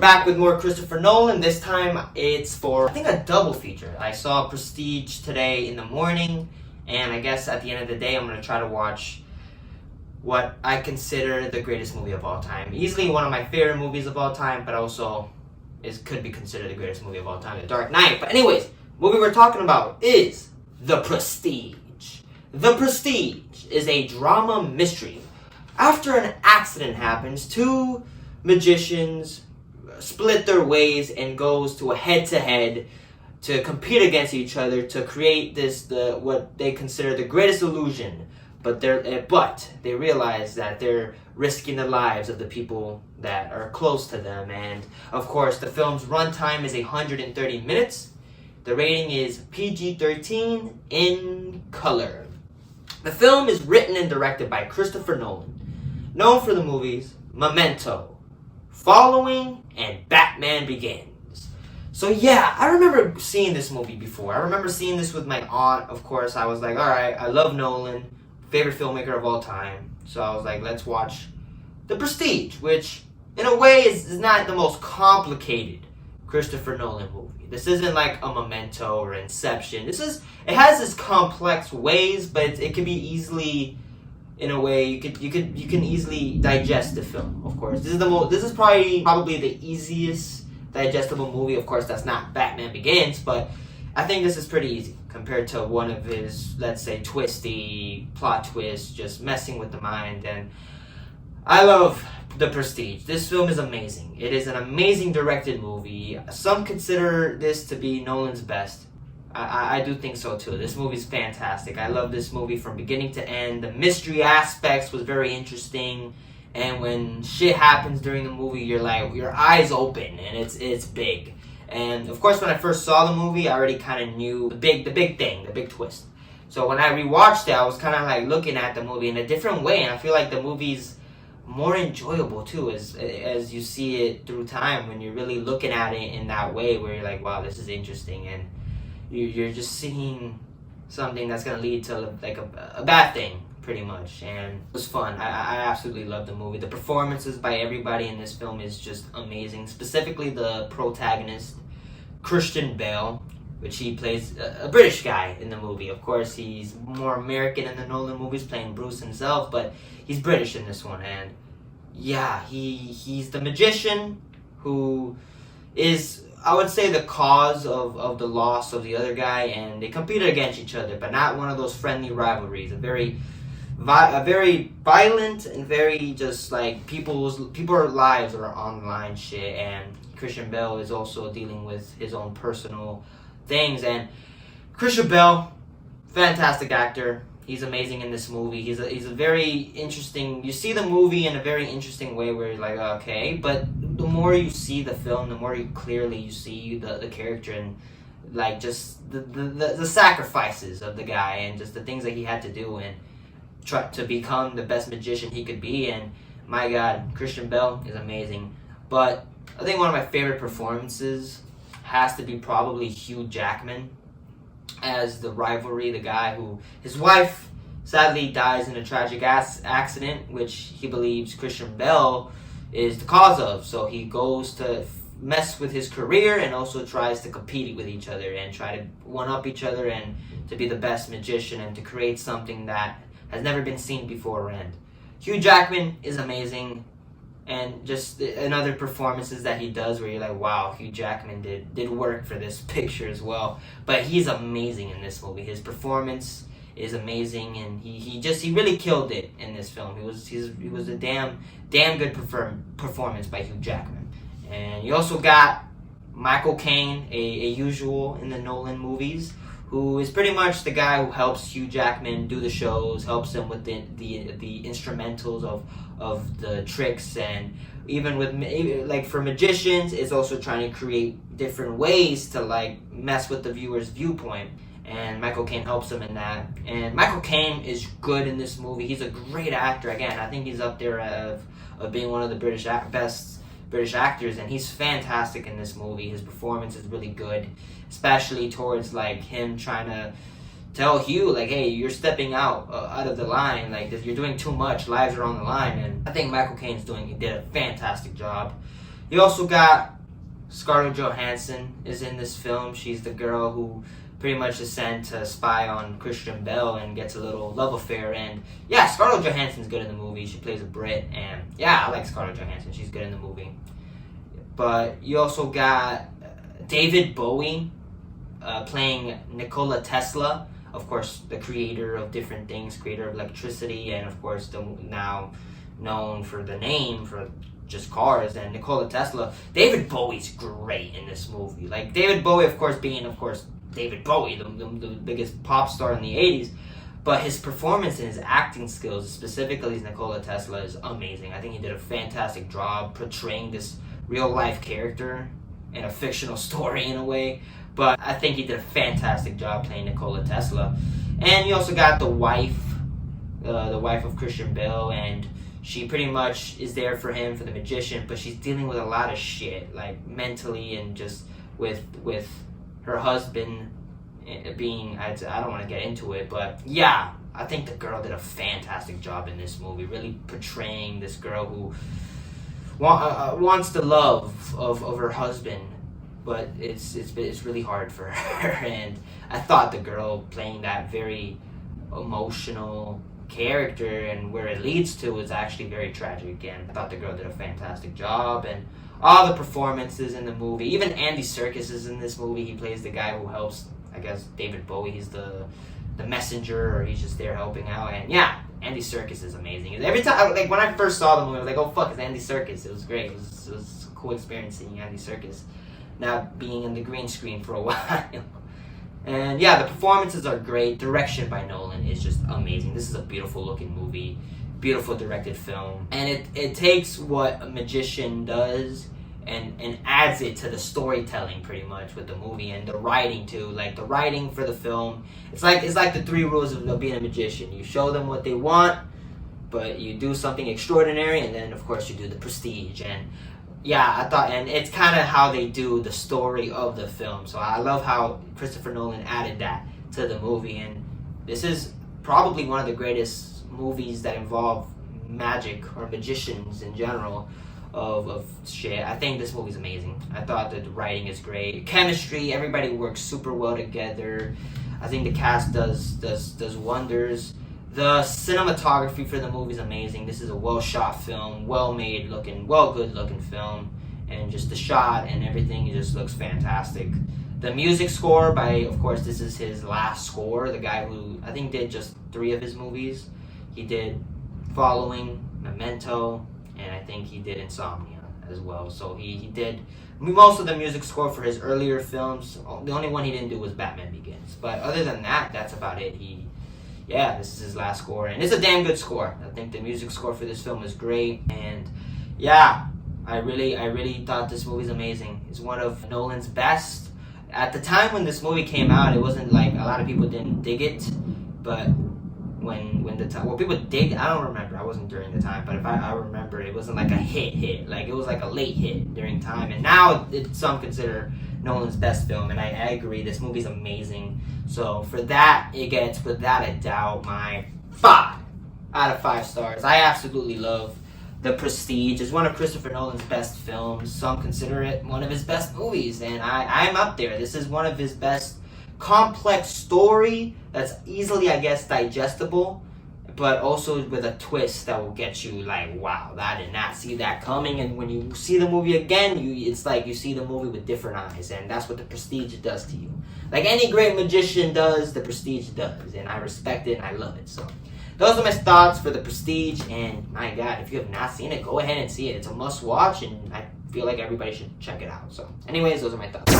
back with more Christopher Nolan. This time it's for, I think, a double feature. I saw Prestige today in the morning, and I guess at the end of the day I'm going to try to watch what I consider the greatest movie of all time. Easily one of my favorite movies of all time, but also could be considered the greatest movie of all time, The Dark Knight. But anyways, movie we're talking about is The Prestige. The Prestige is a drama mystery. After an accident happens, two magicians split their ways and goes to a head-to-head to compete against each other to create what they consider the greatest illusion. But they realize that they're risking the lives of the people that are close to them. And of course, the film's runtime is 130 minutes. The rating is PG-13 in color. The film is written and directed by Christopher Nolan, known for the movies Memento, Following, and Batman Begins. So yeah, I remember seeing this movie before. I remember seeing this with my aunt. Of course, I was like, alright, I love Nolan, favorite filmmaker of all time. So I was like, let's watch The Prestige, which in a way is not the most complicated Christopher Nolan movie. This isn't like a Memento or Inception. It has its complex ways, but it can be easily, in a way, you can easily digest the film. Of course, this is probably the easiest digestible movie. Of course, that's not Batman Begins, but I think this is pretty easy compared to one of his, let's say, twisty plot twists, just messing with the mind. And I love The Prestige. This film is amazing. It is an amazing directed movie. Some consider this to be Nolan's best. I do think so too. This movie's fantastic. I love this movie from beginning to end. The mystery aspects was very interesting, and when shit happens during the movie, you're like, your eyes open, and it's big. And of course, when I first saw the movie, I already kind of knew the big twist. So when I rewatched it, I was kind of like looking at the movie in a different way, and I feel like the movie's more enjoyable too as you see it through time, when you're really looking at it in that way where you're like, wow, this is interesting, and you're just seeing something that's going to lead to like a bad thing, pretty much. And it was fun. I absolutely love the movie. The performances by everybody in this film is just amazing, specifically the protagonist, Christian Bale, which he plays a British guy in the movie. Of course, he's more American in the Nolan movies, playing Bruce himself, but he's British in this one. And yeah, he's the magician who is, I would say, the cause of the loss of the other guy, and they competed against each other, but not one of those friendly rivalries. A very violent and very just like people's lives are online shit. And Christian Bale is also dealing with his own personal things. And Christian Bale, fantastic actor. He's amazing in this movie. He's a very interesting. You see the movie in a very interesting way where you're like, okay, but the more you see the film, the more clearly you see the character and like just the sacrifices of the guy and just the things that he had to do and try to become the best magician he could be. And my God, Christian Bale is amazing. But I think one of my favorite performances has to be probably Hugh Jackman as the rivalry, the guy who, his wife sadly dies in a tragic accident, which he believes Christian Bale is the cause of. So he goes to mess with his career and also tries to compete with each other and try to one-up each other and to be the best magician and to create something that has never been seen before. And Hugh Jackman is amazing. And just in other performances that he does where you're like, wow, Hugh Jackman did work for this picture as well. But he's amazing in this movie. His performance is amazing, and he really killed it in this film. He was a damn good performance by Hugh Jackman. And you also got Michael Caine, a usual in the Nolan movies, who is pretty much the guy who helps Hugh Jackman do the shows, helps him with the instrumentals of the tricks, and even with, like, for magicians, is also trying to create different ways to like mess with the viewer's viewpoint. And Michael Caine helps him in that. And Michael Caine is good in this movie. He's a great actor. Again, I think he's up there of being one of the best British actors, and he's fantastic in this movie. His performance is really good, especially towards like him trying to tell Hugh, like, hey, you're stepping out of the line, like you're doing too much, lives are on the line. And I think Michael Caine's did a fantastic job. You also got Scarlett Johansson is in this film. She's the girl who pretty much is sent to spy on Christian Bale and gets a little love affair. And yeah, Scarlett Johansson's good in the movie. She plays a Brit, and yeah, I like Scarlett Johansson. She's good in the movie. But you also got David Bowie playing Nikola Tesla. Of course, the creator of different things, creator of electricity, and of course, the now known for the name for just cars, and Nikola Tesla. David Bowie's great in this movie. Like, David Bowie, of course, being, of course, David Bowie, the biggest pop star in the 80s, but his performance and his acting skills, specifically as Nikola Tesla, is amazing. I think he did a fantastic job portraying this real-life character in a fictional story in a way, but I think he did a fantastic job playing Nikola Tesla. And you also got the wife of Christian Bale, and she pretty much is there for him, for the magician, but she's dealing with a lot of shit, like mentally and just with her husband being, I don't want to get into it, but yeah, I think the girl did a fantastic job in this movie, really portraying this girl who wants the love of her husband, but it's really hard for her. And I thought the girl playing that very emotional character and where it leads to is actually very tragic, and I thought the girl did a fantastic job. And all the performances in the movie, even Andy Serkis is in this movie. He plays the guy who helps, I guess, David Bowie. He's the messenger, or he's just there helping out. And yeah, Andy Serkis is amazing. Every time, like when I first saw the movie, I was like, oh fuck, it's Andy Serkis. It was great. It was a cool experience seeing Andy Serkis not being in the green screen for a while. And yeah, the performances are great. Direction by Nolan is just amazing. This is a beautiful looking movie, beautiful directed film. And it takes what a magician does and adds it to the storytelling pretty much with the movie, and the writing too. Like the writing for the film, it's like the 3 rules of being a magician. You show them what they want, but you do something extraordinary, and then of course you do the prestige. And yeah, I thought, and it's kind of how they do the story of the film. So I love how Christopher Nolan added that to the movie. And this is probably one of the greatest movies that involve magic or magicians in general of shit. I think this movie's amazing. I thought that the writing is great. Chemistry, everybody works super well together. I think the cast does wonders. The cinematography for the movie is amazing. This is a well-shot film, well-made looking, good-looking film, and just the shot and everything, it just looks fantastic. The music score by, of course, this is his last score. The guy who, I think, did just 3 of his movies. He did Following, Memento, and I think he did Insomnia as well. So he did most of the music score for his earlier films. The only one he didn't do was Batman Begins. But other than that, that's about it. Yeah, this is his last score, and it's a damn good score. I think the music score for this film is great, and yeah, I really thought this movie's amazing. It's one of Nolan's best. At the time when this movie came out, it wasn't like a lot of people didn't dig it, but when the time, well, people dig, I don't remember, I wasn't during the time, but if I remember, it wasn't like a hit, like it was like a late hit during time, and now some consider Nolan's best film, and I agree, this movie's amazing. So for that, it gets, without a doubt, my 5 out of 5 stars. I absolutely love The Prestige. It's one of Christopher Nolan's best films. Some consider it one of his best movies, and I'm up there. This is one of his best complex story that's easily, I guess, digestible, but also with a twist that will get you like, wow, I did not see that coming. And when you see the movie again, it's like you see the movie with different eyes, and that's what The Prestige does to you. Like any great magician does, The Prestige does, and I respect it and I love it. So those are my thoughts for The Prestige, and my God, if you have not seen it, go ahead and see it. It's a must watch, and I feel like everybody should check it out. So anyways, those are my thoughts.